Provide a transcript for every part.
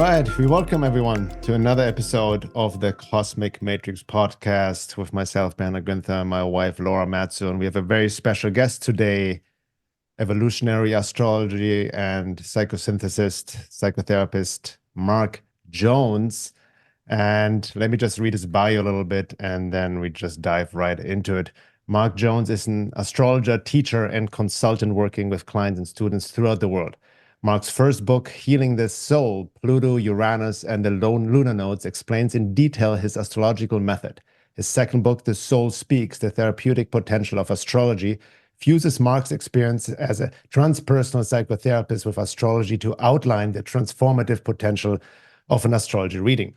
right, we welcome everyone to another episode of the Cosmic Matrix podcast with myself, Bernhard, and my wife, Laura Matsu. And we have a very special guest today, evolutionary astrology and psychosynthesist, psychotherapist, Mark Jones. And let me just read his bio a little bit, and then we just dive right into it. Mark Jones is an astrologer, teacher, and consultant working with clients and students throughout the world. Mark's first book, Healing the Soul, Pluto, Uranus, and the Lone Lunar Nodes, explains in detail his astrological method. His second book, The Soul Speaks, The Therapeutic Potential of Astrology, fuses Mark's experience as a transpersonal psychotherapist with astrology to outline the transformative potential of an astrology reading.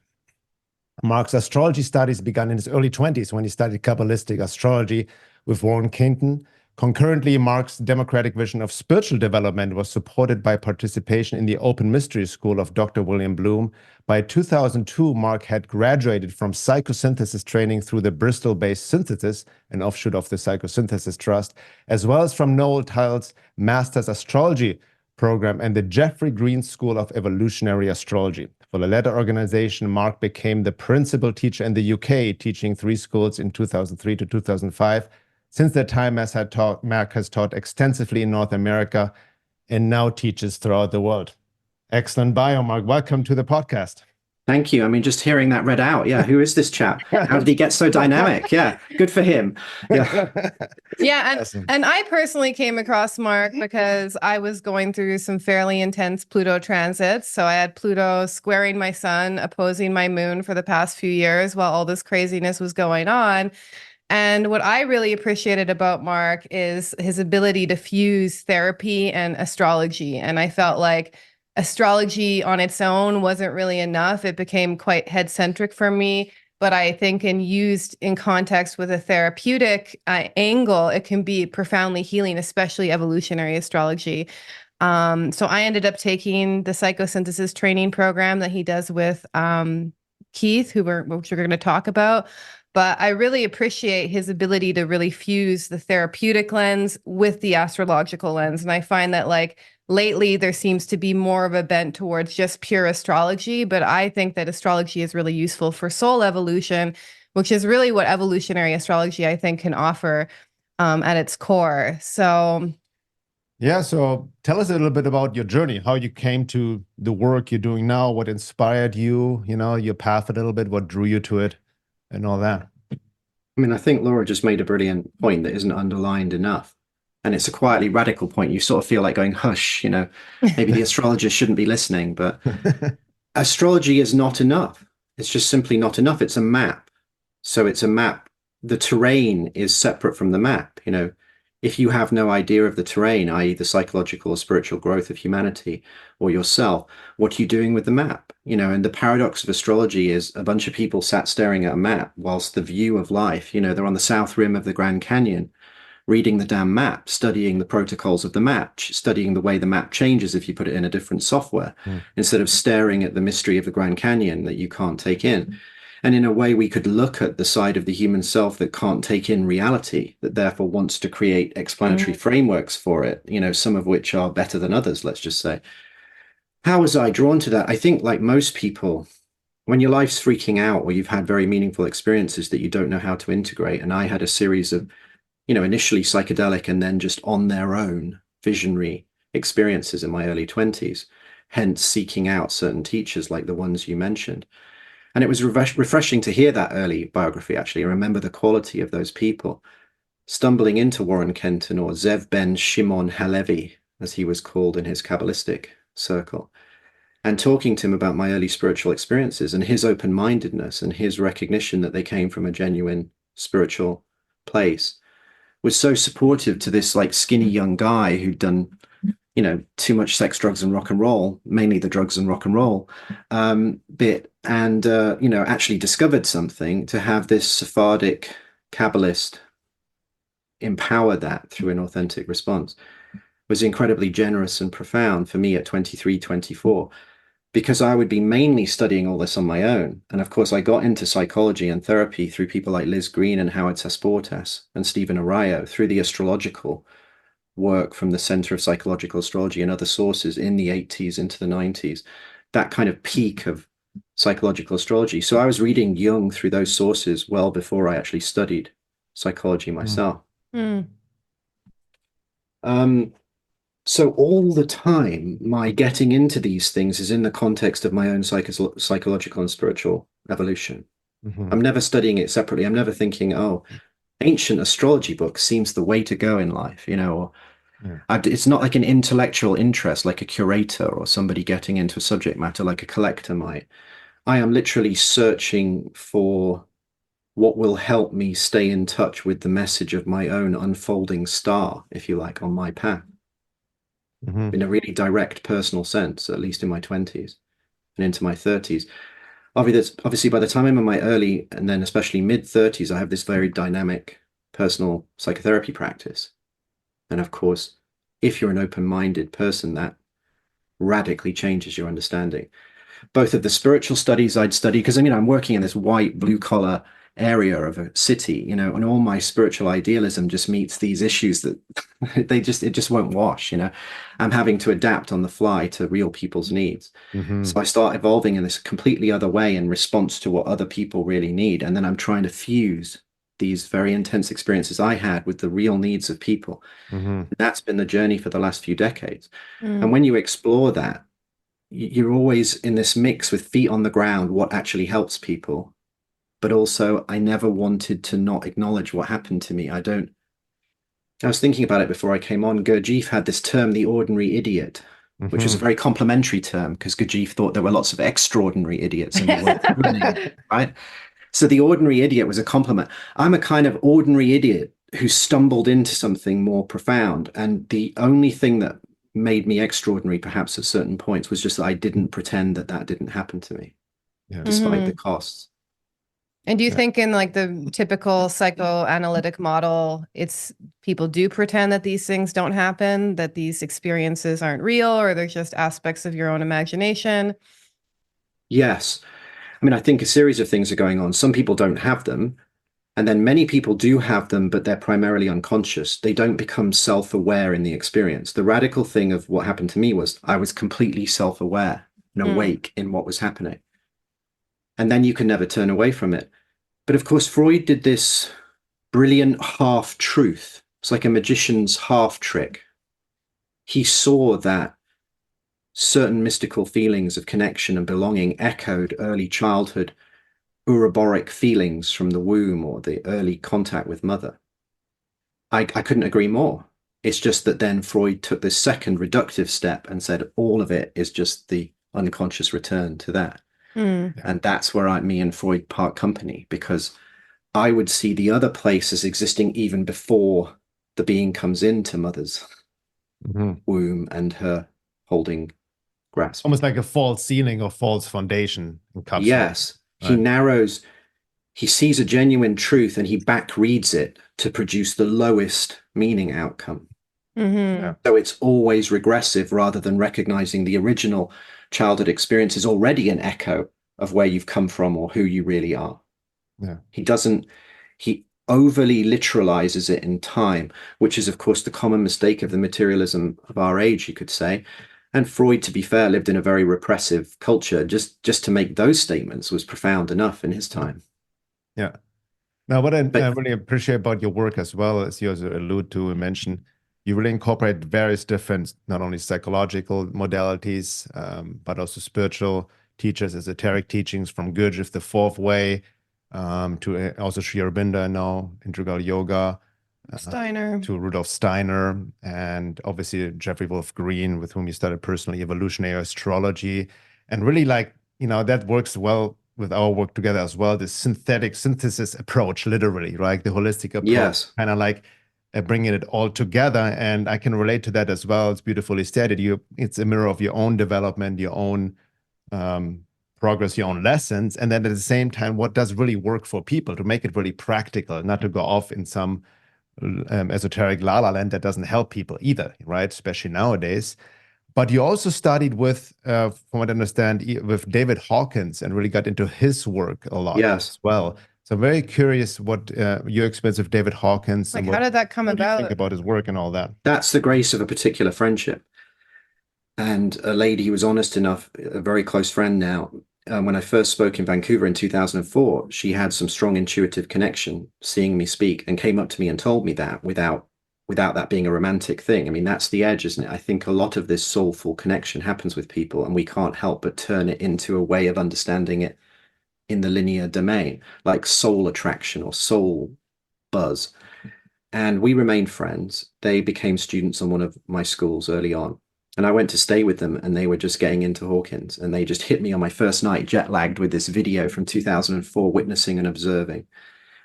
Mark's astrology studies began in his early 20s when he studied Kabbalistic astrology with Warren Kinton. Concurrently, Mark's democratic vision of spiritual development was supported by participation in the Open Mystery School of Dr. William Bloom. By 2002, Mark had graduated from psychosynthesis training through the Bristol-based Synthesis, an offshoot of the Psychosynthesis Trust, as well as from Noel Tyl's Master's Astrology program and the Jeffrey Green School of Evolutionary Astrology. For the latter organization, Mark became the principal teacher in the UK, teaching 3 schools in 2003 to 2005. Since that time, Mark has taught extensively in North America and now teaches throughout the world. Excellent bio, Mark. Welcome to the podcast. Thank you. I mean, just hearing that read out. Yeah. Who is this chap? How did he get so dynamic? Yeah. Good for him. Yeah. Yeah. And I personally came across Mark because I was going through some fairly intense Pluto transits. So I had Pluto squaring my sun, opposing my moon for the past few years while all this craziness was going on. And what I really appreciated about Mark is his ability to fuse therapy and astrology. And I felt like astrology on its own wasn't really enough. It became quite head-centric for me. But I think used in context with a therapeutic angle, it can be profoundly healing, especially evolutionary astrology. So I ended up taking the psychosynthesis training program that he does with Keith, which we're going to talk about. But I really appreciate his ability to really fuse the therapeutic lens with the astrological lens. And I find that lately there seems to be more of a bent towards just pure astrology. But I think that astrology is really useful for soul evolution, which is really what evolutionary astrology, I think, can offer at its core. So yeah, so tell us a little bit about your journey, how you came to the work you're doing now, what inspired you, your path a little bit, what drew you to it, and all that. I mean, I think Laura just made a brilliant point that isn't underlined enough. And it's a quietly radical point. You sort of feel like going, hush, maybe the astrologers shouldn't be listening, but astrology is not enough. It's just simply not enough. It's a map. So it's a map. The terrain is separate from the map. If you have no idea of the terrain, i.e. the psychological or spiritual growth of humanity or yourself, what are you doing with the map? And the paradox of astrology is a bunch of people sat staring at a map whilst the view of life, they're on the south rim of the Grand Canyon, reading the damn map, studying the protocols of the map, studying the way the map changes if you put it in a different software, instead of staring at the mystery of the Grand Canyon that you can't take in. And in a way, we could look at the side of the human self that can't take in reality, that therefore wants to create explanatory frameworks for it, some of which are better than others, let's just say. How was I drawn to that? I think like most people, when your life's freaking out or you've had very meaningful experiences that you don't know how to integrate, and I had a series of, initially psychedelic and then just on their own visionary experiences in my early 20s, hence seeking out certain teachers like the ones you mentioned. And it was refreshing to hear that early biography, actually. I remember the quality of those people. Stumbling into Warren Kenton, or Zev Ben Shimon Halevi, as he was called in his Kabbalistic circle, and talking to him about my early spiritual experiences and his open-mindedness and his recognition that they came from a genuine spiritual place was so supportive to this skinny young guy who'd done too much sex, drugs, and rock and roll, mainly the drugs and rock and roll bit, and, actually discovered something. To have this Sephardic Kabbalist empower that through an authentic response was incredibly generous and profound for me at 23, 24, because I would be mainly studying all this on my own. And of course, I got into psychology and therapy through people like Liz Green and Howard Sasportas and Stephen Arroyo, through the astrological work from the Center of Psychological Astrology and other sources in the 80s into the 90s. that kind of peak of psychological astrology. So I was reading Jung through those sources well before I actually studied psychology myself. So all the time, my getting into these things is in the context of my own psychological and spiritual evolution. I'm never studying it separately. I'm never thinking, oh, ancient astrology book seems the way to go in life, or it's not like an intellectual interest, like a curator or somebody getting into a subject matter like a collector might. I am literally searching for what will help me stay in touch with the message of my own unfolding star, if you like, on my path. In a really direct personal sense, at least in my 20s and into my 30s. Obviously, by the time I'm in my early and then especially mid 30s, I have this very dynamic personal psychotherapy practice. And of course, if you're an open-minded person, that radically changes your understanding. Both of the spiritual studies I'd study, because I'm working in this white, blue-collar area of a city, and all my spiritual idealism just meets these issues that it just won't wash. I'm having to adapt on the fly to real people's needs. So I start evolving in this completely other way in response to what other people really need, and then I'm trying to fuse these very intense experiences I had with the real needs of people. That's been the journey for the last few decades. And when you explore that, you're always in this mix with feet on the ground, what actually helps people. But also, I never wanted to not acknowledge what happened to me. I was thinking about it before I came on. Gurdjieff had this term, the ordinary idiot, which was a very complimentary term because Gurdjieff thought there were lots of extraordinary idiots in the world, right? So the ordinary idiot was a compliment. I'm a kind of ordinary idiot who stumbled into something more profound. And the only thing that made me extraordinary, perhaps at certain points, was just that I didn't pretend that didn't happen to me, despite the costs. And do you think in like the typical psychoanalytic model, it's people do pretend that these things don't happen, that these experiences aren't real, or they're just aspects of your own imagination? Yes. I think a series of things are going on. Some people don't have them. And then many people do have them, but they're primarily unconscious. They don't become self-aware in the experience. The radical thing of what happened to me was I was completely self-aware and awake in what was happening. And then you can never turn away from it. But of course, Freud did this brilliant half-truth. It's like a magician's half-trick. He saw that certain mystical feelings of connection and belonging echoed early childhood uroboric feelings from the womb or the early contact with mother. I couldn't agree more. It's just that then Freud took this second reductive step and said all of it is just the unconscious return to that. And that's where me and Freud part company, because I would see the other place as existing even before the being comes into mother's womb and her holding grasp. Almost like a false ceiling or false foundation. Yes. Right. He sees a genuine truth and he back reads it to produce the lowest meaning outcome. So it's always regressive rather than recognizing the original childhood experience is already an echo of where you've come from or who you really are. He overly literalizes it in time, which is, of course, the common mistake of the materialism of our age, you could say. And Freud, to be fair, lived in a very repressive culture. Just to make those statements was profound enough in his time. Yeah. Now, what I really appreciate about your work as well, as you also allude to and mention, you really incorporate various different, not only psychological modalities, but also spiritual teachers, esoteric teachings from Gurdjieff, the fourth way, to also Sri Aurobindo now, integral yoga, Steiner, to Rudolf Steiner, and obviously Jeffrey Wolf Green, with whom you studied personally, Evolutionary Astrology. And really, that works well with our work together as well, this synthesis approach, literally, right? The holistic approach, kind of like bringing it all together. And I can relate to that as well. It's beautifully stated. It's a mirror of your own development, your own progress, your own lessons. And then at the same time, what does really work for people to make it really practical, not to go off in some esoteric la-la land that doesn't help people either, right? Especially nowadays. But you also studied with, from what I understand, with David Hawkins and really got into his work a lot as well. So I'm very curious what your experience with David Hawkins. How did that come about? Think about his work and all that. That's the grace of a particular friendship. And a lady who was honest enough, a very close friend now, when I first spoke in Vancouver in 2004, she had some strong intuitive connection, seeing me speak, and came up to me and told me that without that being a romantic thing. I mean, that's the edge, isn't it? I think a lot of this soulful connection happens with people, and we can't help but turn it into a way of understanding it in the linear domain, like soul attraction or soul buzz. And we remained friends. They became students on one of my schools early on. And I went to stay with them, and they were just getting into Hawkins. And they just hit me on my first night, jet lagged, with this video from 2004, witnessing and observing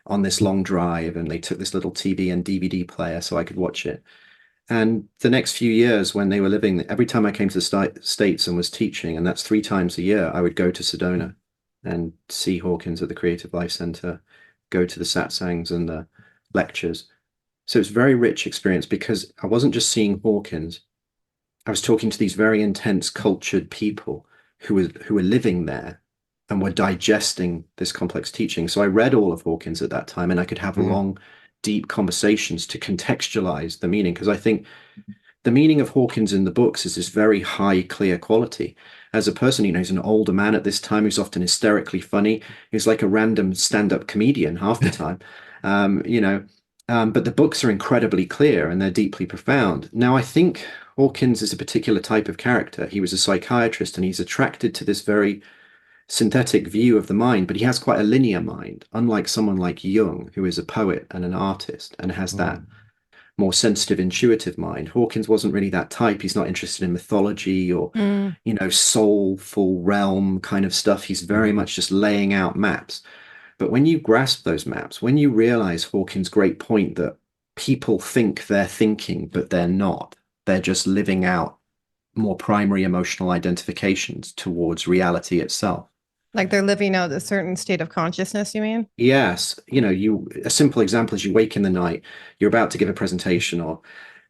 on this long drive. And they took this little TV and DVD player so I could watch it. And the next few years, when they were living, every time I came to the States and was teaching, and that's 3 times a year, I would go to Sedona and see Hawkins at the Creative Life Center, go to the satsangs and the lectures. So it's a very rich experience because I wasn't just seeing Hawkins. I was talking to these very intense, cultured people who were living there and were digesting this complex teaching. So I read all of Hawkins at that time, and I could have long, deep conversations to contextualize the meaning. Because I think the meaning of Hawkins in the books is this very high, clear quality. As a person, he's an older man at this time who's often hysterically funny. He's like a random stand-up comedian half the time, but the books are incredibly clear and they're deeply profound. Now, I think Hawkins is a particular type of character. He was a psychiatrist, and he's attracted to this very synthetic view of the mind, but he has quite a linear mind, unlike someone like Jung, who is a poet and an artist and has that more sensitive, intuitive mind. Hawkins wasn't really that type. He's not interested in mythology or, soulful realm kind of stuff. He's very much just laying out maps. But when you grasp those maps, when you realize Hawkins' great point that people think they're thinking, but they're not, they're just living out more primary emotional identifications towards reality itself. Like they're living out a certain state of consciousness, you mean? Yes. A simple example is you wake in the night, you're about to give a presentation or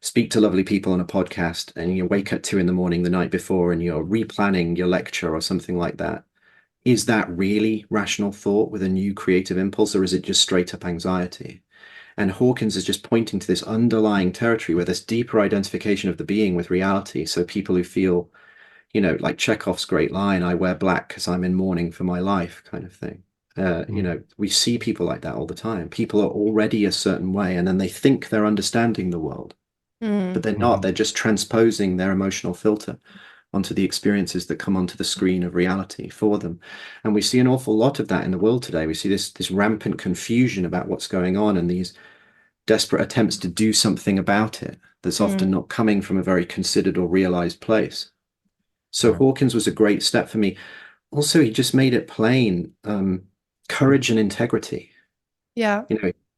speak to lovely people on a podcast, and you wake at 2 a.m. the night before and you're replanning your lecture or something like that. Is that really rational thought with a new creative impulse, or is it just straight up anxiety? And Hawkins is just pointing to this underlying territory where there's deeper identification of the being with reality. So people who feel, like Chekhov's great line, I wear black because I'm in mourning for my life kind of thing. We see people like that all the time. People are already a certain way, and then they think they're understanding the world, but they're not. They're just transposing their emotional filter onto the experiences that come onto the screen of reality for them. And we see an awful lot of that in the world today. We see this rampant confusion about what's going on and these desperate attempts to do something about it that's often not coming from a very considered or realized place. So Hawkins was a great step for me. Also, he just made it plain, courage and integrity. Yeah.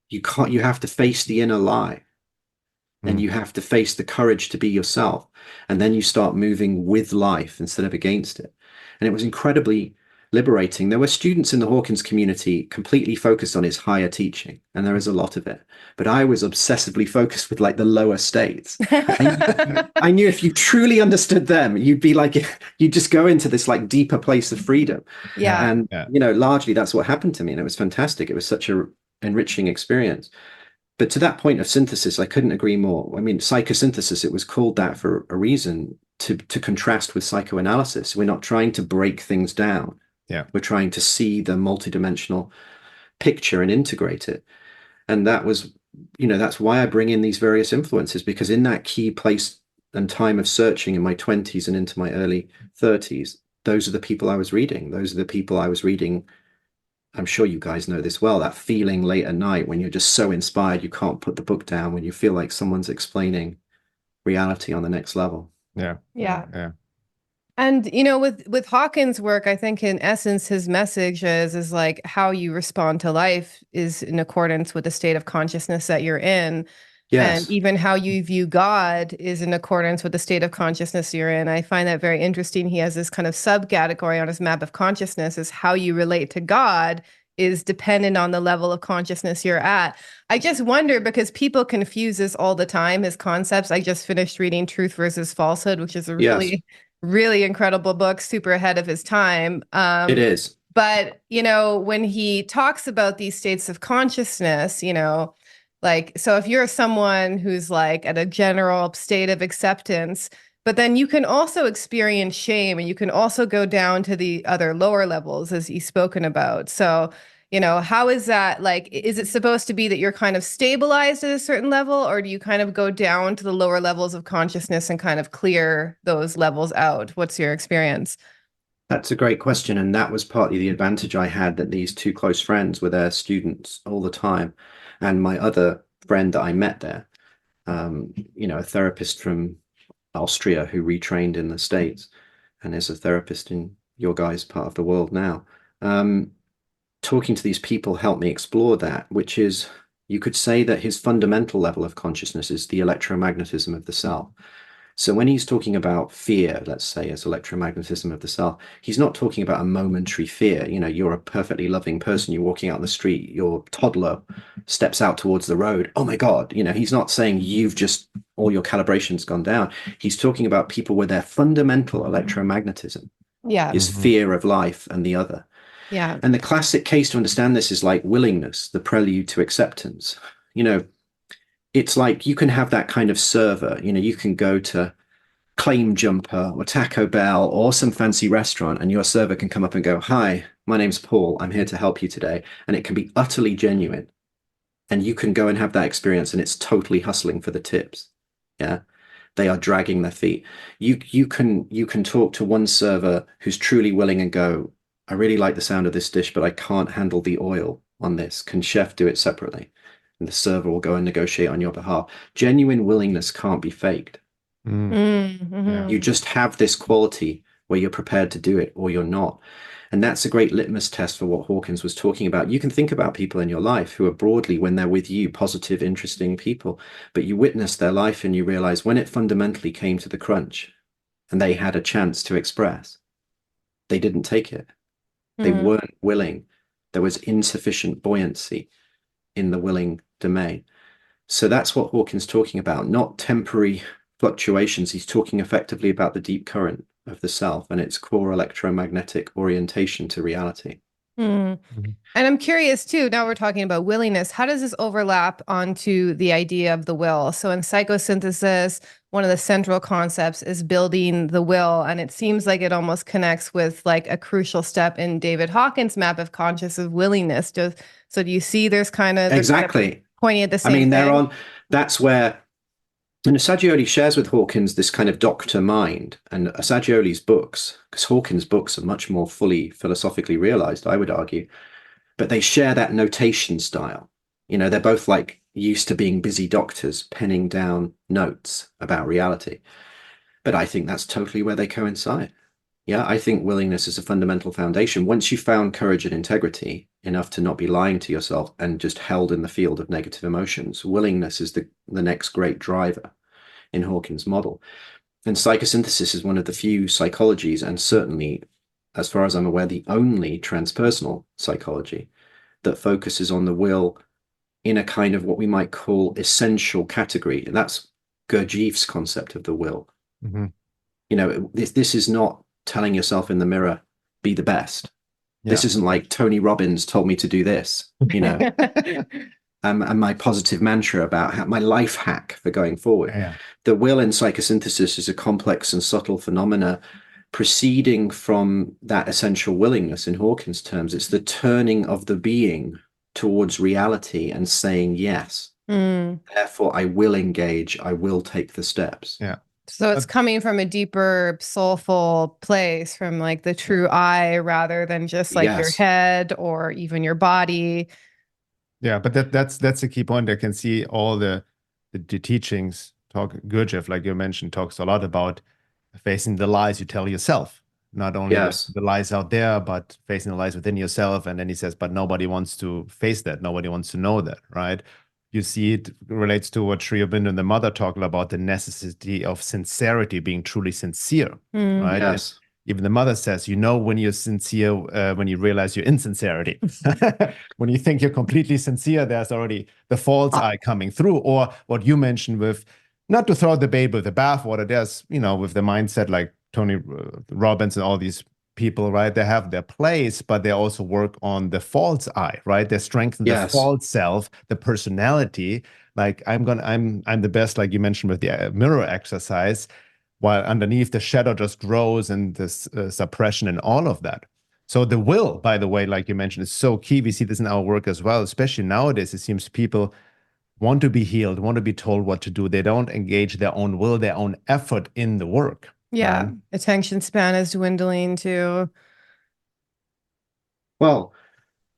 You have to face the inner lie. And you have to face the courage to be yourself. And then you start moving with life instead of against it. And it was incredibly liberating. There were students in the Hawkins community completely focused on his higher teaching, and there is a lot of it. But I was obsessively focused with like the lower states. I knew if you truly understood them, you'd just go into this like deeper place of freedom. Yeah. And, largely that's what happened to me. And it was fantastic. It was such a enriching experience. But to that point of synthesis, I couldn't agree more. I mean, psychosynthesis, it was called that for a reason, to contrast with psychoanalysis. We're not trying to break things down. Yeah. We're trying to see the multidimensional picture and integrate it. And that was, that's why I bring in these various influences, because in that key place and time of searching in my 20s and into my early 30s, those are the people I was reading. Those are the people I was reading. I'm sure you guys know this well, that feeling late at night when you're just so inspired you can't put the book down, when you feel like someone's explaining reality on the next level. Yeah. And with Hawkins' work, I think in essence his message is like how you respond to life is in accordance with the state of consciousness that you're in. Yes. And even how you view God is in accordance with the state of consciousness you're in. I find that very interesting. He has this kind of subcategory on his map of consciousness, is how you relate to God is dependent on the level of consciousness you're at. I just wonder, because people confuse this all the time, his concepts. I just finished reading Truth versus Falsehood, which is a really incredible book, super ahead of his time. It is. But, when he talks about these states of consciousness, so if you're someone who's like at a general state of acceptance, But then you can also experience shame, and you can also go down to the other lower levels, as you've spoken about. So, how is that? Like, is it supposed to be that you're kind of stabilized at a certain level, or do you kind of go down to the lower levels of consciousness and kind of clear those levels out? What's your experience? That's a great question. And that was partly the advantage I had, that these two close friends were their students all the time. And my other friend that I met there, a therapist from Austria who retrained in the States and is a therapist in your guys' part of the world now. Talking to these people helped me explore that, which is, you could say that his fundamental level of consciousness is the electromagnetism of the self. So when he's talking about fear, let's say, as electromagnetism of the self, he's not talking about a momentary fear. You're a perfectly loving person, you're walking out the street, your toddler steps out towards the road. Oh my God, he's not saying all your calibration's gone down. He's talking about people with their fundamental electromagnetism is fear of life and the other. Yeah. And the classic case to understand this is like willingness, the prelude to acceptance. It's like you can have that kind of server, you can go to Claim Jumper or Taco Bell or some fancy restaurant, and your server can come up and go, "Hi, my name's Paul. I'm here to help you today." And it can be utterly genuine. And you can go and have that experience, and it's totally hustling for the tips. Yeah. They are dragging their feet. You can talk to one server who's truly willing and go, "I really like the sound of this dish, but I can't handle the oil on this. Can chef do it separately?" And the server will go and negotiate on your behalf. Genuine willingness can't be faked. You just have this quality where you're prepared to do it or you're not. And that's a great litmus test for what Hawkins was talking about. You can think about people in your life who are broadly, when they're with you, positive, interesting people, but you witness their life and you realize when it fundamentally came to the crunch and they had a chance to express, they didn't take it. They weren't willing. There was insufficient buoyancy in the willing domain. So that's what Hawkins talking about, not temporary fluctuations. He's talking effectively about the deep current of the self and its core electromagnetic orientation to reality. And I'm curious too, now we're talking about willingness, how does this overlap onto the idea of the will? So in psychosynthesis, one of the central concepts is building the will, and it seems like it almost connects with like a crucial step in David Hawkins' map of conscious of willingness. So do you see there's kind of exactly pointing at the same thing? That's where, and Assagioli shares with Hawkins this kind of doctor mind, and Assagioli's books, because Hawkins' books are much more fully philosophically realized, I would argue, but they share that notation style. They're both like used to being busy doctors penning down notes about reality. But I think that's totally where they coincide. Yeah, I think willingness is a fundamental foundation. Once you've found courage and integrity enough to not be lying to yourself and just held in the field of negative emotions, willingness is the next great driver in Hawkins' model. And psychosynthesis is one of the few psychologies, and certainly, as far as I'm aware, the only transpersonal psychology that focuses on the will in a kind of what we might call essential category. And that's Gurdjieff's concept of the will. This is not telling yourself in the mirror, be the best. Yeah. This isn't like Tony Robbins told me to do this, and my positive mantra about my life hack for going forward. Yeah. The will in psychosynthesis is a complex and subtle phenomena proceeding from that essential willingness in Hawkins' terms. It's the turning of the being towards reality and saying yes. Therefore, I will engage. I will take the steps. Yeah. So it's coming from a deeper soulful place, from like the true I, rather than just like your head or even your body. Yeah, but that's a key point. I can see all the teachings Gurdjieff, like you mentioned, talks a lot about facing the lies you tell yourself. Not only the lies out there, but facing the lies within yourself. And then he says, but nobody wants to face that. Nobody wants to know that, right? You see it relates to what Sri Aurobindo and the mother talking about, the necessity of sincerity, being truly sincere, right? Yes. Even the mother says, when you're sincere, when you realize your insincerity. When you think you're completely sincere, there's already the false I coming through. Or what you mentioned with, not to throw the baby with the bathwater, there's, with the mindset like Tony Robbins and all these people, right? They have their place, but they also work on the false I, right? They strengthen the false self, the personality. Like I'm the best, like you mentioned with the mirror exercise. while underneath the shadow just grows and this suppression and all of that. So the will, by the way, like you mentioned, is so key. We see this in our work as well, especially nowadays. It seems people want to be healed, want to be told what to do. They don't engage their own will, their own effort in the work. Yeah. Right? Attention span is dwindling too. Well,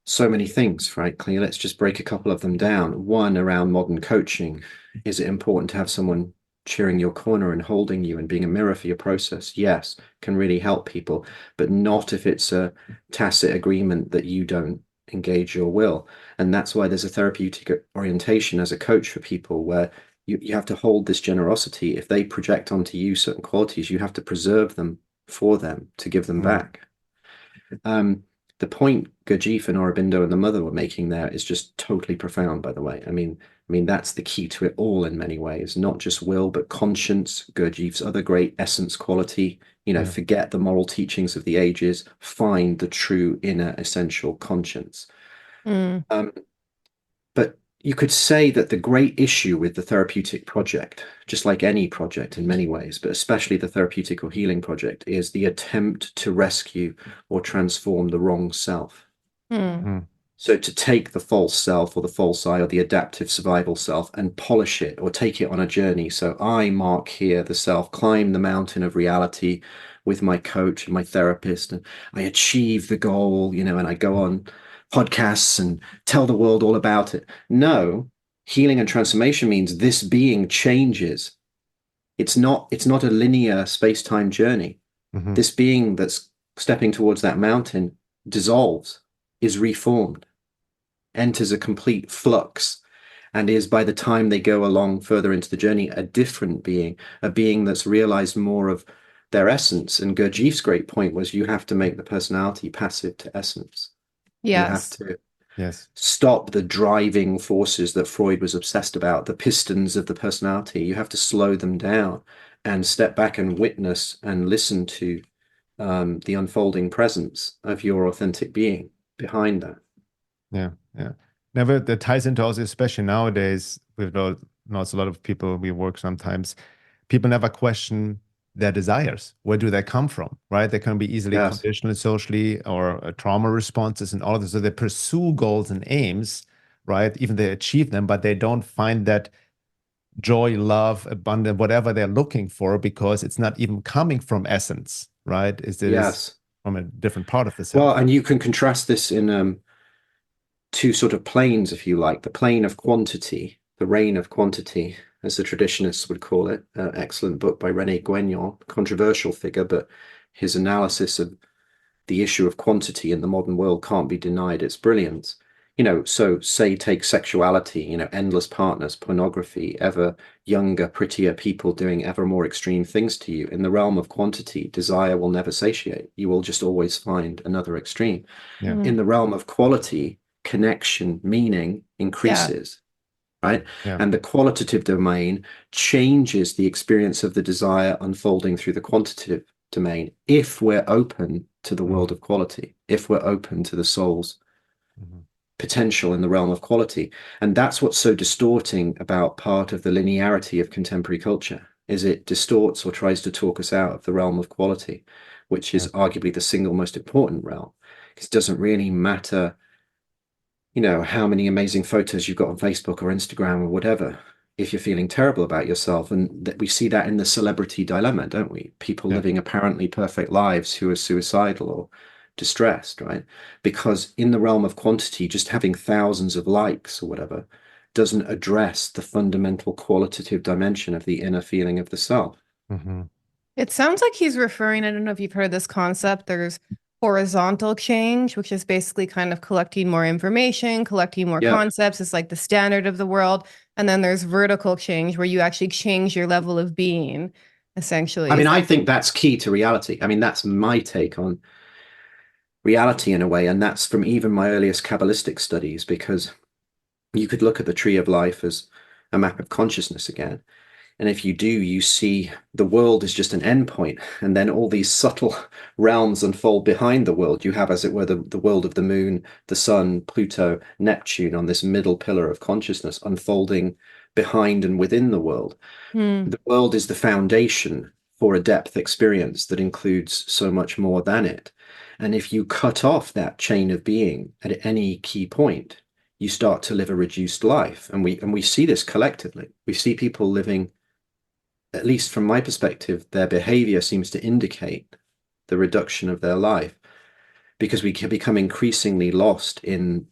so many things, frankly. Let's just break a couple of them down. One, around modern coaching. Is it important to have someone cheering your corner and holding you and being a mirror for your process? Yes, can really help people, but not if it's a tacit agreement that you don't engage your will. And that's why there's a therapeutic orientation as a coach for people, where you have to hold this generosity. If they project onto you certain qualities, you have to preserve them for them to give them back. The point Gurdjieff and Aurobindo and the mother were making there is just totally profound, by the way. I mean, that's the key to it all in many ways, not just will, but conscience, Gurdjieff's other great essence quality, forget the moral teachings of the ages, find the true inner essential conscience. But you could say that the great issue with the therapeutic project, just like any project in many ways, but especially the therapeutic or healing project, is the attempt to rescue or transform the wrong self. So to take the false self or the false I or the adaptive survival self and polish it or take it on a journey. So I mark here the self, climb the mountain of reality with my coach and my therapist, and I achieve the goal, and I go on podcasts and tell the world all about it. No, healing and transformation means this being changes. It's not a linear space-time journey. This being that's stepping towards that mountain dissolves, is reformed, enters a complete flux, and is, by the time they go along further into the journey, a different being, a being that's realized more of their essence. And Gurdjieff's great point was, you have to make the personality passive to essence. Yes. You have to stop the driving forces that Freud was obsessed about, the pistons of the personality. You have to slow them down and step back and witness and listen to the unfolding presence of your authentic being behind that. Yeah. Never, that ties into also, especially nowadays, with a lot of people we work sometimes, people never question their desires. Where do they come from, right? They can be easily conditioned socially, or trauma responses and all of this. So they pursue goals and aims, right? Even they achieve them, but they don't find that joy, love, abundance, whatever they're looking for, because it's not even coming from essence, right? It is from a different part of the self. Well, and you can contrast this in two sort of planes, if you like. The plane of quantity, the reign of quantity, as the traditionists would call it. Excellent book by René Guénon, controversial figure, but his analysis of the issue of quantity in the modern world can't be denied its brilliance. So say take sexuality, endless partners, pornography, ever younger, prettier people doing ever more extreme things to you. In the realm of quantity, desire will never satiate. You will just always find another extreme. In the realm of quality, connection, meaning increases. Right? And the qualitative domain changes the experience of the desire unfolding through the quantitative domain, if we're open to the world of quality, if we're open to the soul's potential in the realm of quality. And that's what's so distorting about part of the linearity of contemporary culture, is it distorts or tries to talk us out of the realm of quality, which is arguably the single most important realm. It doesn't really matter how many amazing photos you've got on Facebook or Instagram or whatever, if you're feeling terrible about yourself. And we see that in the celebrity dilemma, don't we? People living apparently perfect lives who are suicidal or distressed, right? Because in the realm of quantity, just having thousands of likes or whatever doesn't address the fundamental qualitative dimension of the inner feeling of the self. It sounds like he's referring, I don't know if you've heard this concept, there's horizontal change, which is basically kind of collecting more information, collecting more concepts. It's like the standard of the world. And then there's vertical change, where you actually change your level of being, essentially. I think that's key to reality. That's my take on reality in a way. And that's from even my earliest Kabbalistic studies, because you could look at the tree of life as a map of consciousness again. And if you do, you see the world is just an endpoint, and then all these subtle realms unfold behind the world. You have, as it were, the world of the moon, the sun, Pluto, Neptune on this middle pillar of consciousness unfolding behind and within the world. The world is the foundation for a depth experience that includes so much more than it. And if you cut off that chain of being at any key point, you start to live a reduced life. And we see this collectively. We see people living, at least from my perspective, their behavior seems to indicate the reduction of their life, because we can become increasingly lost in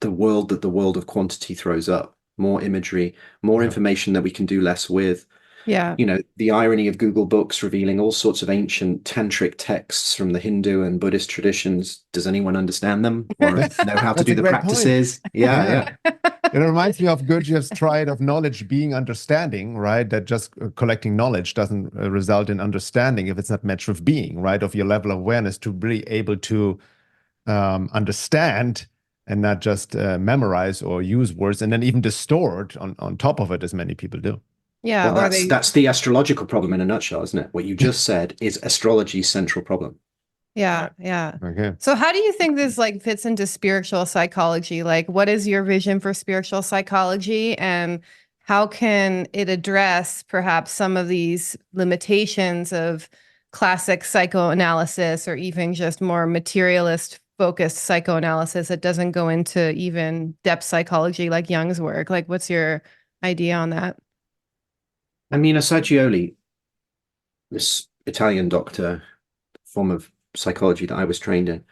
the world that the world of quantity throws up. More imagery, more information that we can do less with. Yeah. You know, the irony of Google Books revealing all sorts of ancient tantric texts from the Hindu and Buddhist traditions. Does anyone understand them or know how to do the practices? Yeah. It reminds me of Gurdjieff's triad of knowledge being understanding, right? That just collecting knowledge doesn't result in understanding if it's not matched with being, right? Of your level of awareness to be able to understand and not just memorize or use words and then even distort on top of it, as many people do. Yeah, well, that's the astrological problem in a nutshell, isn't it? What you just said is astrology's central problem. Yeah. Okay. So how do you think this like fits into spiritual psychology? Like, what is your vision for spiritual psychology, and how can it address perhaps some of these limitations of classic psychoanalysis, or even just more materialist focused psychoanalysis that doesn't go into even depth psychology like Jung's work? Like, what's your idea on that? I mean, Assagioli, this Italian doctor, form of psychology that I was trained in,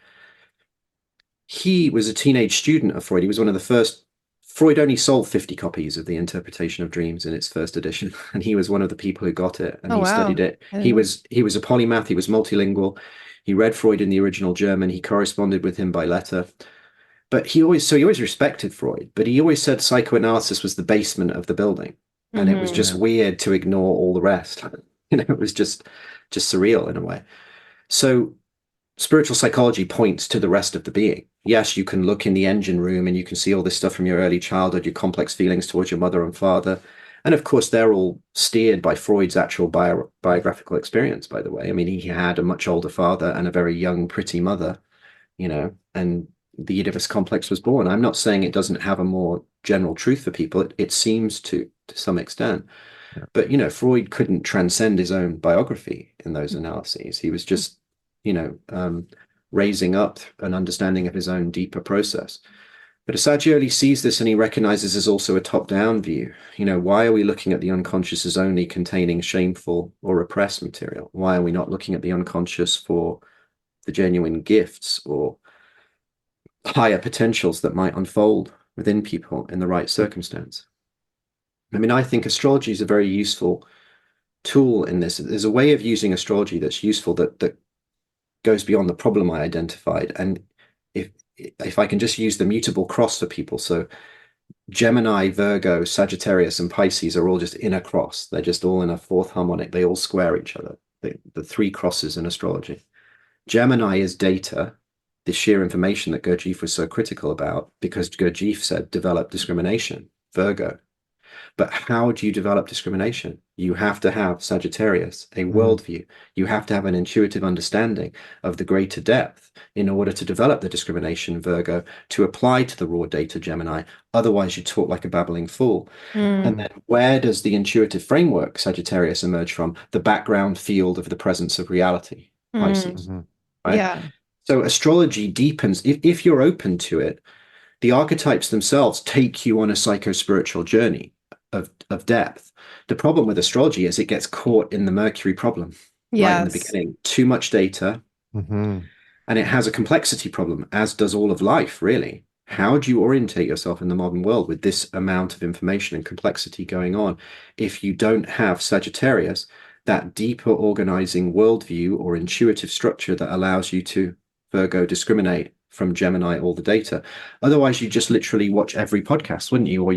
he was a teenage student of Freud. He was one of the first. Freud only sold 50 copies of The Interpretation of Dreams in its first edition, and he was one of the people who got it, and studied it. He was a polymath. He was multilingual. He read Freud in the original German. He corresponded with him by letter. But he always respected Freud, but he always said psychoanalysis was the basement of the building. And it was just weird to ignore all the rest. You know, it was just surreal in a way. So spiritual psychology points to the rest of the being. Yes, you can look in the engine room and you can see all this stuff from your early childhood, your complex feelings towards your mother and father. And of course, they're all steered by Freud's actual biographical experience, by the way. I mean, he had a much older father and a very young, pretty mother, you know, and the Oedipus complex was born. I'm not saying it doesn't have a more general truth for people. It seems to some extent. Yeah. But, you know, Freud couldn't transcend his own biography in those analyses. He was just, you know, raising up an understanding of his own deeper process. But Assagioli sees this and he recognizes there's also a top-down view. You know, why are we looking at the unconscious as only containing shameful or repressed material? Why are we not looking at the unconscious for the genuine gifts or higher potentials that might unfold within people in the right circumstance? I mean, I think astrology is a very useful tool in this. There's a way of using astrology that's useful that goes beyond the problem I identified. And if I can just use the mutable cross for people, so Gemini, Virgo, Sagittarius, and Pisces are all just in a cross. They're just all in a fourth harmonic. They all square each other. The three crosses in astrology. Gemini is data, the sheer information that Gurdjieff was so critical about, because Gurdjieff said develop discrimination. Virgo. But how do you develop discrimination? You have to have Sagittarius, a worldview. You have to have an intuitive understanding of the greater depth in order to develop the discrimination, Virgo, to apply to the raw data, Gemini. Otherwise, you talk like a babbling fool. And then where does the intuitive framework, Sagittarius, emerge from? The background field of the presence of reality, Pisces. Right? Yeah. So astrology deepens, if you're open to it, the archetypes themselves take you on a psycho-spiritual journey of depth. The problem with astrology is it gets caught in the Mercury problem right in the beginning. Too much data, and it has a complexity problem, as does all of life, really. How do you orientate yourself in the modern world with this amount of information and complexity going on if you don't have Sagittarius, that deeper organizing worldview or intuitive structure that allows you to, Virgo, discriminate from Gemini all the data? Otherwise, you just literally watch every podcast, wouldn't you? Or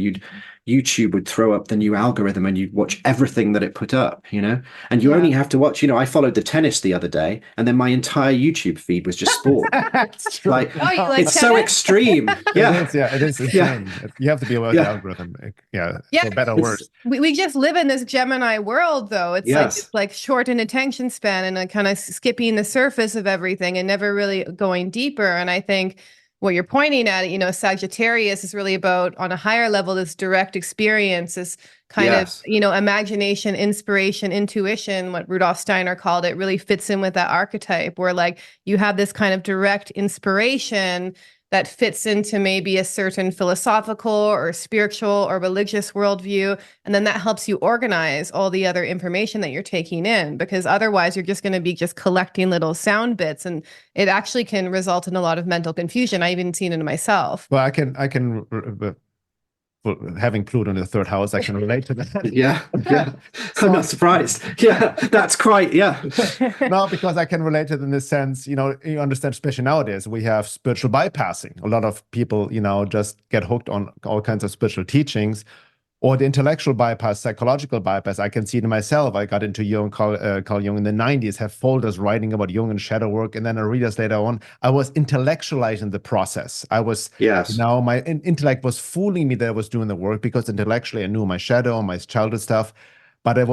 YouTube would throw up the new algorithm and you'd watch everything that it put up, you know? And you only have to watch, you know, I followed the tennis the other day and then my entire YouTube feed was just sport. That's true. Like it's tennis? so extreme. It is insane. You have to be aware of the algorithm. For better or worse. We just live in this Gemini world, though. It's like short in attention span and kind of skipping the surface of everything and never really going deeper. And I think what you're pointing at, Sagittarius is really about, on a higher level, this direct experience, this kind of, imagination, inspiration, intuition, what Rudolf Steiner called it, really fits in with that archetype where like you have this kind of direct inspiration that fits into maybe a certain philosophical or spiritual or religious worldview. And then that helps you organize all the other information that you're taking in, because otherwise you're just going to be just collecting little sound bits, and it actually can result in a lot of mental confusion. I've even seen it in myself. Well, having Pluto in the third house, I can relate to that. Yeah. I'm not surprised. Yeah, that's quite, No, because I can relate to it in this sense, you understand, especially nowadays, we have spiritual bypassing. A lot of people, just get hooked on all kinds of spiritual teachings, or the intellectual bypass, psychological bypass. I can see it in myself. I got into Carl Jung in the 90s, have folders writing about Jung and shadow work. And then I read us later on, I was intellectualizing the process. I was, my intellect was fooling me that I was doing the work, because intellectually I knew my shadow, my childhood stuff, but I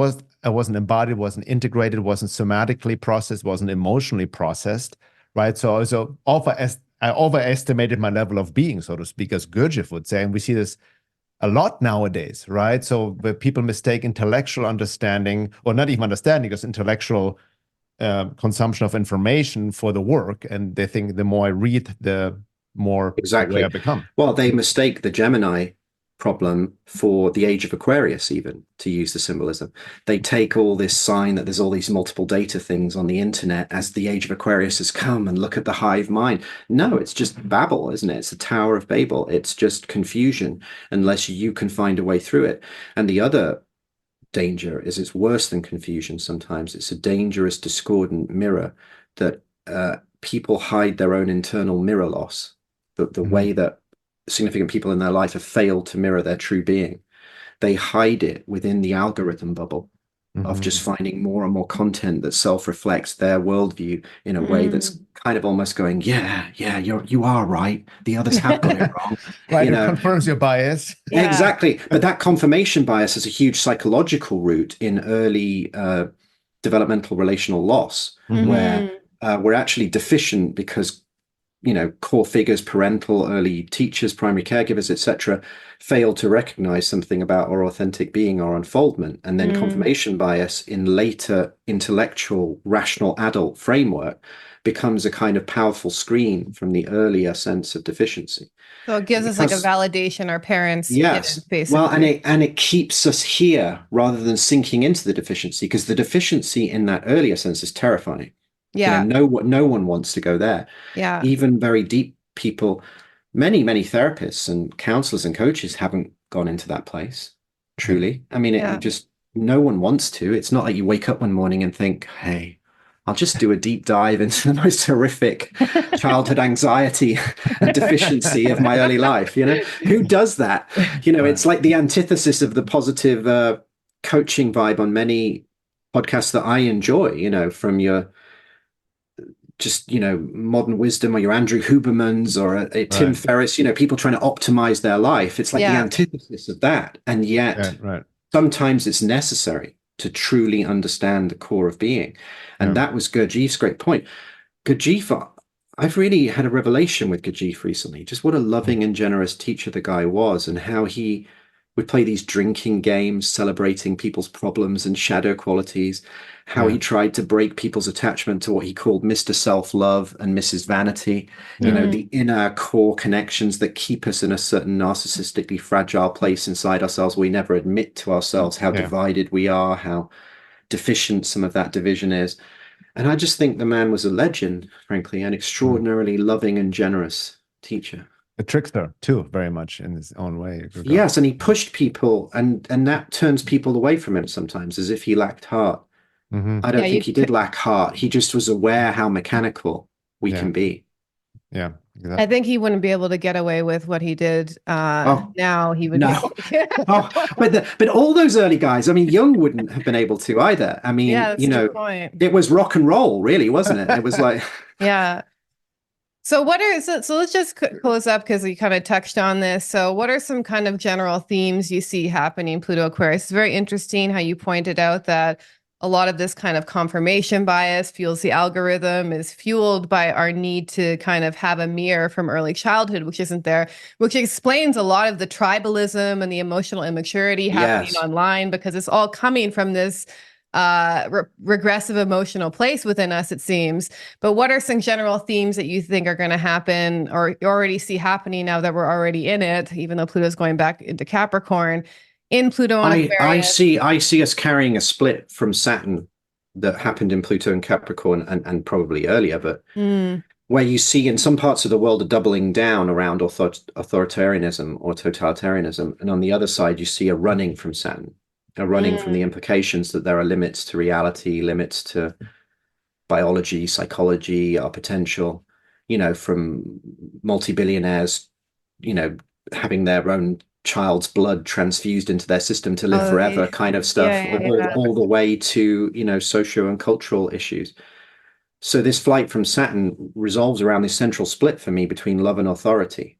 wasn't embodied, wasn't integrated, wasn't somatically processed, wasn't emotionally processed, right? So I overestimated my level of being, so to speak, as Gurdjieff would say. And we see this a lot nowadays, right? So where people mistake intellectual understanding, or not even understanding, just intellectual consumption of information for the work. And they think the more I read, the more aware I become. Well, they mistake the Gemini problem for the age of Aquarius, even, to use the symbolism. They take all this sign that there's all these multiple data things on the internet as the age of Aquarius has come, and look at the hive mind. No, it's just Babel, isn't it? It's the Tower of Babel. It's just confusion unless you can find a way through it. And the other danger is it's worse than confusion sometimes. It's a dangerous, discordant mirror that people hide their own internal mirror loss. The way that significant people in their life have failed to mirror their true being. They hide it within the algorithm bubble of just finding more and more content that self-reflects their worldview in a way that's kind of almost going, you are right. The others have got it wrong. Right, it confirms your bias. Yeah. Exactly. But that confirmation bias is a huge psychological root in early developmental relational loss, where we're actually deficient because core figures, parental, early teachers, primary caregivers, etc., fail to recognize something about our authentic being, our unfoldment. And then confirmation bias in later intellectual, rational adult framework becomes a kind of powerful screen from the earlier sense of deficiency. So it gives us like a validation our parents did, basically. Well, and it keeps us here rather than sinking into the deficiency, because the deficiency in that earlier sense is terrifying. Yeah. No one wants to go there. Yeah. Even very deep people, many therapists and counselors and coaches haven't gone into that place, truly. I mean, it just, no one wants to. It's not like you wake up one morning and think, hey, I'll just do a deep dive into the most horrific childhood anxiety and deficiency of my early life. Who does that? It's like the antithesis of the positive coaching vibe on many podcasts that I enjoy, from your Modern Wisdom, or your Andrew Hubermans, or a Tim Ferriss, people trying to optimize their life. It's like the antithesis of that. And yet sometimes it's necessary to truly understand the core of being. And that was Gurdjieff's great point. Gurdjieff, I've really had a revelation with Gurdjieff recently, just what a loving and generous teacher the guy was, and how he would play these drinking games celebrating people's problems and shadow qualities, how he tried to break people's attachment to what he called Mr. Self-Love and Mrs. Vanity, the inner core connections that keep us in a certain narcissistically fragile place inside ourselves. We never admit to ourselves how divided we are, how deficient some of that division is. And I just think the man was a legend, frankly, an extraordinarily loving and generous teacher. A trickster too, very much in his own way. Yes, and he pushed people, and that turns people away from him sometimes, as if he lacked heart. I don't think he did lack heart. He just was aware how mechanical we can be. Yeah, exactly. I think he wouldn't be able to get away with what he did now. He would. No. But all those early guys, I mean, Jung wouldn't have been able to either. I mean, that's a good point. It was rock and roll, really, wasn't it? It was like, So so let's just close up, because we kind of touched on this. So what are some kind of general themes you see happening Pluto Aquarius? It's very interesting how you pointed out that a lot of this kind of confirmation bias fuels the algorithm, is fueled by our need to kind of have a mirror from early childhood, which isn't there, which explains a lot of the tribalism and the emotional immaturity happening online, because it's all coming from this regressive emotional place within us, it seems. But what are some general themes that you think are going to happen, or you already see happening now that we're already in it, even though Pluto's going back into Capricorn, in Pluto and Aquarius? I see us carrying a split from Saturn that happened in Pluto and Capricorn and probably earlier, but where you see in some parts of the world a doubling down around authoritarianism or totalitarianism, and on the other side you see a running from Saturn, a running from the implications that there are limits to reality, limits to biology, psychology, our potential, from multi-billionaires, having their own child's blood transfused into their system to live forever kind of stuff, all the way to, socio and cultural issues. So this flight from Saturn resolves around this central split for me between love and authority.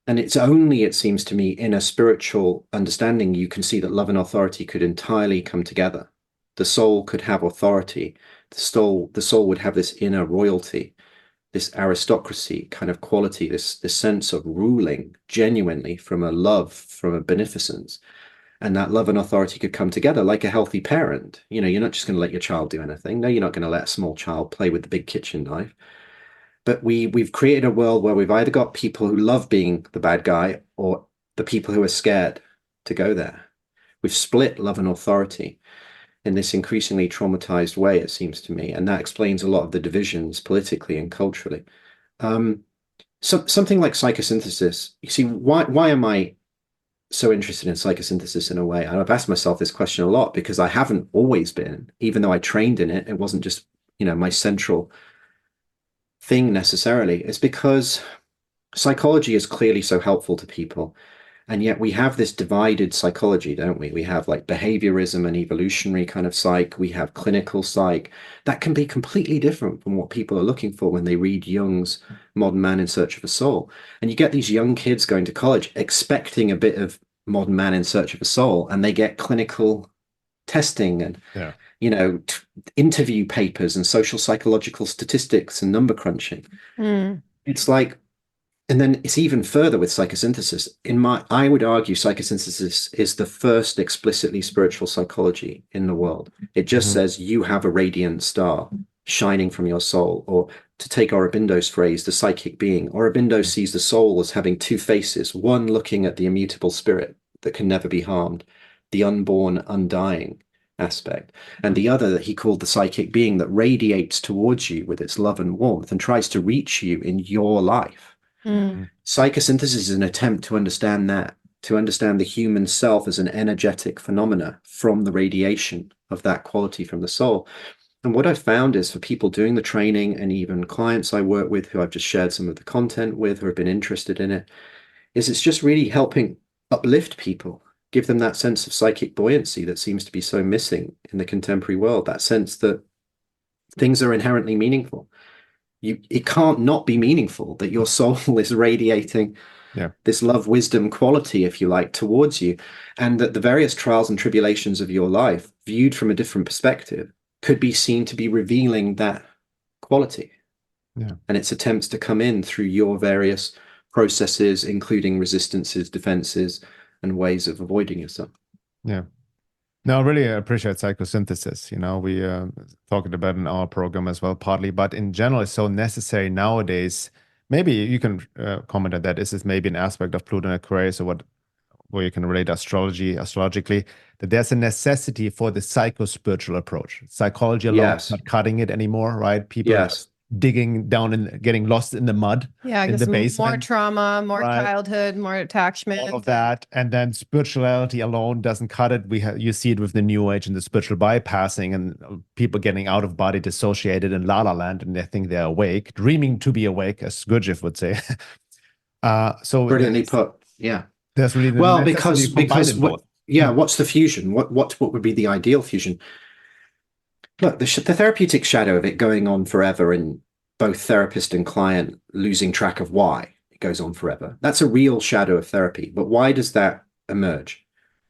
And it's only, it seems to me, in a spiritual understanding, you can see that love and authority could entirely come together. The soul could have authority. The soul would have this inner royalty, this aristocracy kind of quality, this sense of ruling genuinely from a love, from a beneficence. And that love and authority could come together like a healthy parent. You're not just going to let your child do anything. No, you're not going to let a small child play with the big kitchen knife. But we've created a world where we've either got people who love being the bad guy or the people who are scared to go there. We've split love and authority in this increasingly traumatized way, it seems to me. And that explains a lot of the divisions politically and culturally. Something like psychosynthesis, you see, why am I so interested in psychosynthesis in a way? And I've asked myself this question a lot because I haven't always been, even though I trained in it. It wasn't just, my central thing necessarily. It's because psychology is clearly so helpful to people. And yet we have this divided psychology, don't we? We have like behaviorism and evolutionary kind of psych. We have clinical psych. That can be completely different from what people are looking for when they read Jung's Modern Man in Search of a Soul. And you get these young kids going to college expecting a bit of Modern Man in Search of a Soul, and they get clinical testing and, interview papers and social psychological statistics and number crunching. It's like, and then it's even further with psychosynthesis. I would argue psychosynthesis is the first explicitly spiritual psychology in the world. It just says you have a radiant star shining from your soul, or to take Aurobindo's phrase, the psychic being. Aurobindo sees the soul as having two faces, one looking at the immutable spirit that can never be harmed, the unborn, undying aspect, and the other that he called the psychic being that radiates towards you with its love and warmth and tries to reach you in your life. Psychosynthesis is an attempt to understand that, to understand the human self as an energetic phenomena from the radiation of that quality from the soul. And what I've found is for people doing the training, and even clients I work with who I've just shared some of the content with, who have been interested in it, is it's just really helping uplift people, give them that sense of psychic buoyancy that seems to be so missing in the contemporary world, that sense that things are inherently meaningful. It can't not be meaningful that your soul is radiating this love, wisdom quality, if you like, towards you, and that the various trials and tribulations of your life, viewed from a different perspective, could be seen to be revealing that quality. And its attempts to come in through your various processes, including resistances, defenses, and ways of avoiding yourself. No, I really appreciate psychosynthesis. We talked about it in our program as well, partly, but in general, it's so necessary nowadays. Maybe you can comment on that. This is maybe an aspect of Pluto and Aquarius, or where you can relate astrologically, that there's a necessity for the psycho-spiritual approach. Psychology alone is not cutting it anymore, right? People are digging down and getting lost in the mud, in the basement. More trauma, more childhood, more attachment, all of that. And then spirituality alone doesn't cut it. You see it with the New Age and the spiritual bypassing, and people getting out of body dissociated in la la land, and they think they're awake, dreaming to be awake, as Gurdjieff would say. So brilliantly put. There's really because what's the fusion? What would be the ideal fusion? Look, the therapeutic shadow of it going on forever, and both therapist and client losing track of why it goes on forever. That's a real shadow of therapy. But why does that emerge?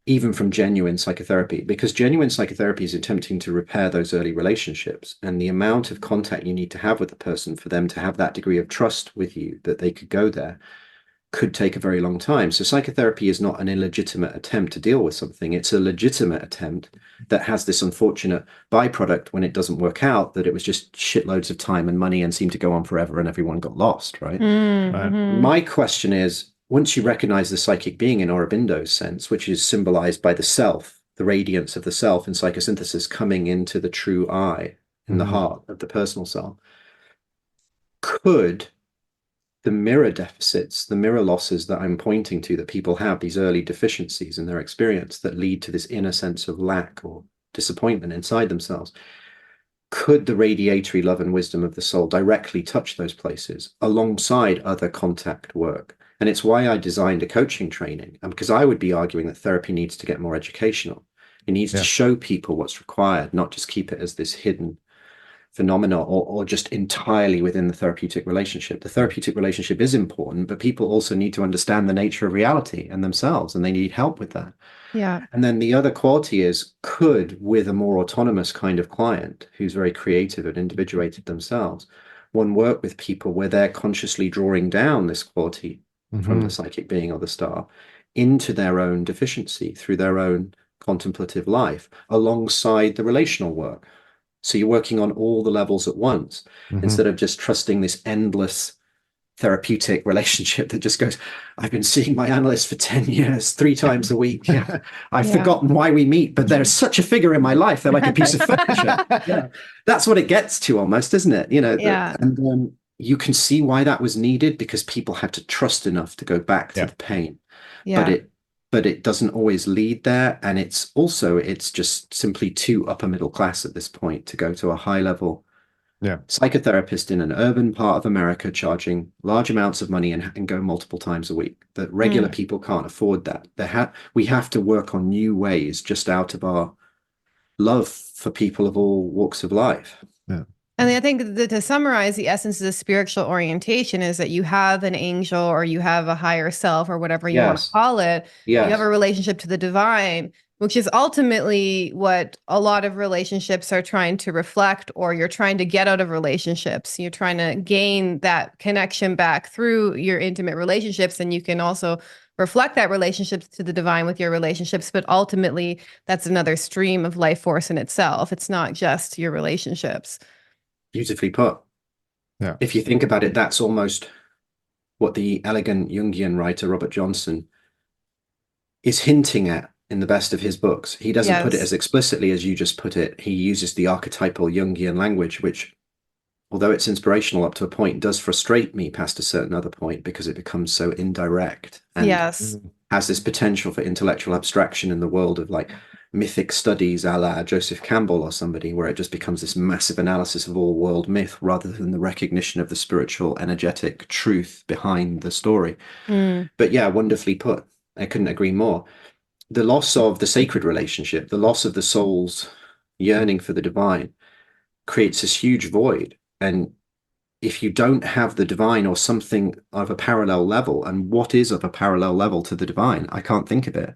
even from genuine psychotherapy, because genuine psychotherapy is attempting to repair those early relationships, and the amount of contact you need to have with the person for them to have that degree of trust with you that they could go there could take a very long time. So psychotherapy is not an illegitimate attempt to deal with something. It's a legitimate attempt that has this unfortunate byproduct when it doesn't work out, that it was just shitloads of time and money and seemed to go on forever and everyone got lost, right? Mm-hmm. My question is, once you recognize the psychic being in Aurobindo's sense, which is symbolized by the self, the radiance of the self in psychosynthesis coming into the true I, in the heart of the personal self, could the mirror deficits, the mirror losses that I'm pointing to, that people have, these early deficiencies in their experience that lead to this inner sense of lack or disappointment inside themselves, could the radiatory love and wisdom of the soul directly touch those places alongside other contact work? And it's why I designed a coaching training, and because I would be arguing that therapy needs to get more educational. It needs to show people what's required, not just keep it as this hidden phenomena or just entirely within the therapeutic relationship. The therapeutic relationship is important, but people also need to understand the nature of reality and themselves, and they need help with that. Yeah. And then the other quality is, could, with a more autonomous kind of client who's very creative and individuated themselves, one work with people where they're consciously drawing down this quality from the psychic being or the star into their own deficiency through their own contemplative life alongside the relational work? So you're working on all the levels at once instead of just trusting this endless therapeutic relationship that just goes, I've been seeing my analyst for 10 years, 3 times a week. I've forgotten why we meet, but there's such a figure in my life. They're like a piece of furniture. That's what it gets to almost, isn't it? You know, and you can see why that was needed, because people had to trust enough to go back to the pain. But it doesn't always lead there. And it's just simply too upper middle class at this point to go to a high level psychotherapist in an urban part of America charging large amounts of money and go multiple times a week. That regular people can't afford that. We have to work on new ways just out of our love for people of all walks of life. And I think that to summarize, the essence of the spiritual orientation is that you have an angel, or you have a higher self, or whatever you want to call it. You have a relationship to the divine, which is ultimately what a lot of relationships are trying to reflect, or you're trying to get out of relationships. You're trying to gain that connection back through your intimate relationships. And you can also reflect that relationship to the divine with your relationships. But ultimately, that's another stream of life force in itself. It's not just your relationships. Beautifully put. If you think about it, that's almost what the elegant Jungian writer Robert Johnson is hinting at in the best of his books. He doesn't put it as explicitly as you just put it. He uses the archetypal Jungian language, which, although it's inspirational up to a point, does frustrate me past a certain other point, because it becomes so indirect and has this potential for intellectual abstraction in the world of like mythic studies a la Joseph Campbell or somebody, where it just becomes this massive analysis of all world myth rather than the recognition of the spiritual energetic truth behind the story. But wonderfully put. I couldn't agree more. The loss of the sacred relationship, the loss of the soul's yearning for the divine, creates this huge void. And if you don't have the divine or something of a parallel level, and what is of a parallel level to the divine, I can't think of it.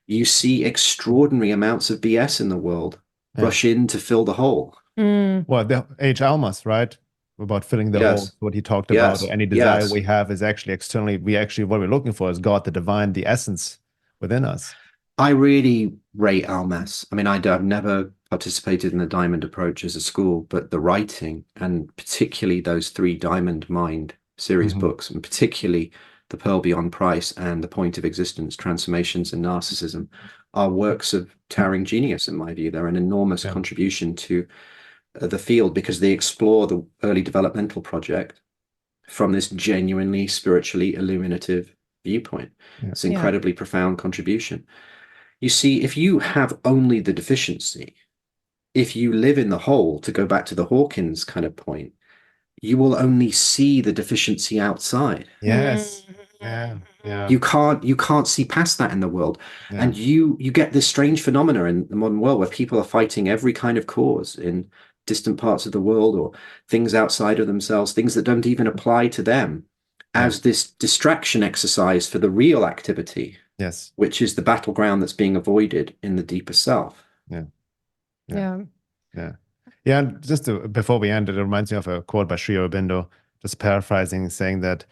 You see extraordinary amounts of BS in the world rush in to fill the hole. Well, the H. Almas, right? About filling the hole, what he talked about. Any desire we have is actually externally. What we're looking for is God, the divine, the essence within us. I really rate Almas. I mean, I've never participated in the Diamond approach as a school, but the writing, and particularly those 3 Diamond Mind series books, and particularly The Pearl Beyond Price and The Point of Existence, Transformations in Narcissism, are works of towering genius, in my view. They're an enormous contribution to the field, because they explore the early developmental project from this genuinely spiritually illuminative viewpoint. It's an incredibly profound contribution. You see, if you have only the deficiency, if you live in the whole, to go back to the Hawkins kind of point, you will only see the deficiency outside. You can't see past that in the world. And you get this strange phenomena in the modern world where people are fighting every kind of cause in distant parts of the world, or things outside of themselves, things that don't even apply to them, as this distraction exercise for the real activity Yes. which is the battleground that's being avoided in the deeper self. Yeah. Just before we end, it reminds me of a quote by Sri Aurobindo, just paraphrasing, saying that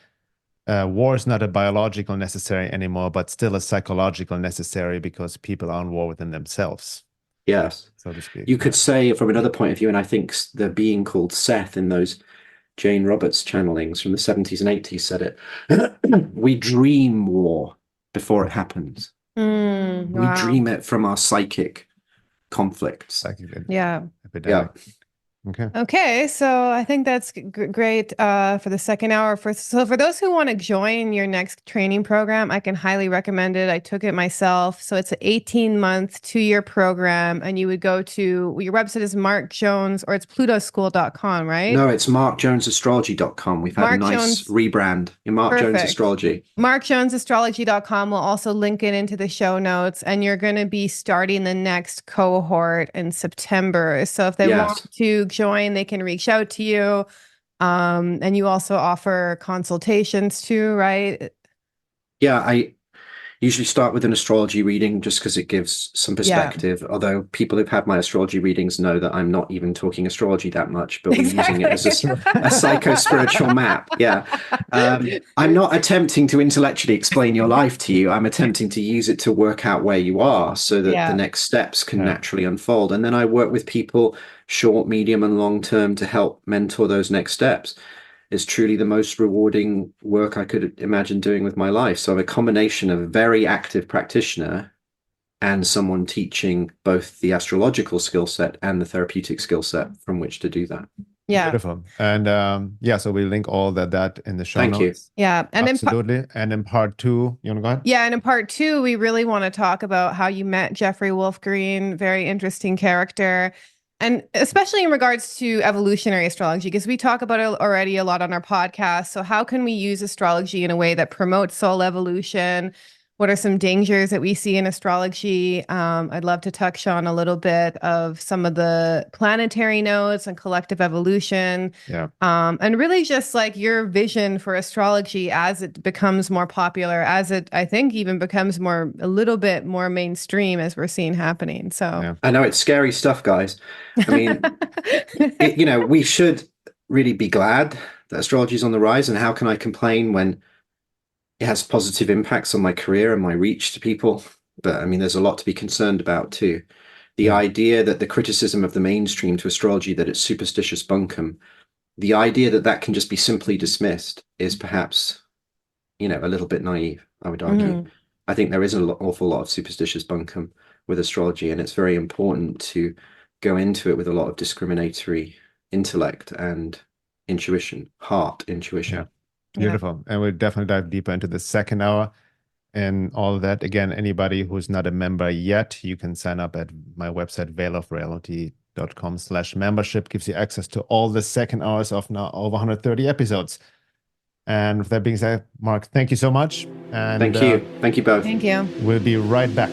war is not a biological necessary anymore, but still a psychological necessary, because people are in war within themselves. Yes. So to speak. You could say from another point of view, and I think the being called Seth in those Jane Roberts channelings from the 70s and 80s said it. We dream war before it happens. We dream it from our psychic conflicts. Yeah. Epidemic. Okay, so I think that's great for the second hour. So for those who want to join your next training program, I can highly recommend it. I took it myself. So it's an 18-month, 2-year program, and you would go to, your website is Mark Jones, or it's plutoschool.com, right? No, it's markjonesastrology.com. We've had a nice rebrand in Mark Jones Astrology. Markjonesastrology.com. We'll also link it into the show notes, and you're going to be starting the next cohort in September. So if they want to join, they can reach out to you. And you also offer consultations too, right? Yeah, I usually start with an astrology reading just because it gives some perspective. Yeah. Although people who've had my astrology readings know that I'm not even talking astrology that much, but we're using it as a psycho-spiritual map. Yeah. I'm not attempting to intellectually explain your life to you. I'm attempting to use it to work out where you are so that the next steps can naturally unfold. And then I work with people short, medium, and long term to help mentor those next steps. Is truly the most rewarding work I could imagine doing with my life. So I'm a combination of a very active practitioner and someone teaching both the astrological skill set and the therapeutic skill set from which to do that. Yeah. Beautiful. And so we'll link all that in the show notes. Thank you. Yeah. And absolutely. And in part 2, you want to go ahead? Yeah. And in part 2, we really want to talk about how you met Jeffrey Wolf Green. Very interesting character. And especially in regards to evolutionary astrology, because we talk about it already a lot on our podcast. So how can we use astrology in a way that promotes soul evolution? What are some dangers that we see in astrology? I'd love to touch on a little bit of some of the planetary nodes and collective evolution. Yeah. And really just like your vision for astrology as it becomes more popular, as it, I think, even becomes a little bit more mainstream as we're seeing happening. So I know it's scary stuff, guys. I mean, we should really be glad that astrology is on the rise. And how can I complain when it has positive impacts on my career and my reach to people? But I mean, there's a lot to be concerned about too. The idea that the criticism of the mainstream to astrology, that it's superstitious bunkum, the idea that that can just be simply dismissed is perhaps, a little bit naive, I would argue. Mm-hmm. I think there is an awful lot of superstitious bunkum with astrology, and it's very important to go into it with a lot of discriminatory intellect and intuition, heart intuition. Yeah. Beautiful. And we'll definitely dive deeper into the second hour and all of that. Again, anybody who's not a member yet, you can sign up at my website, veilofreality.com/membership. Gives you access to all the second hours of now over 130 episodes. And with that being said, Mark, thank you so much. And thank you. Thank you both. Thank you. We'll be right back.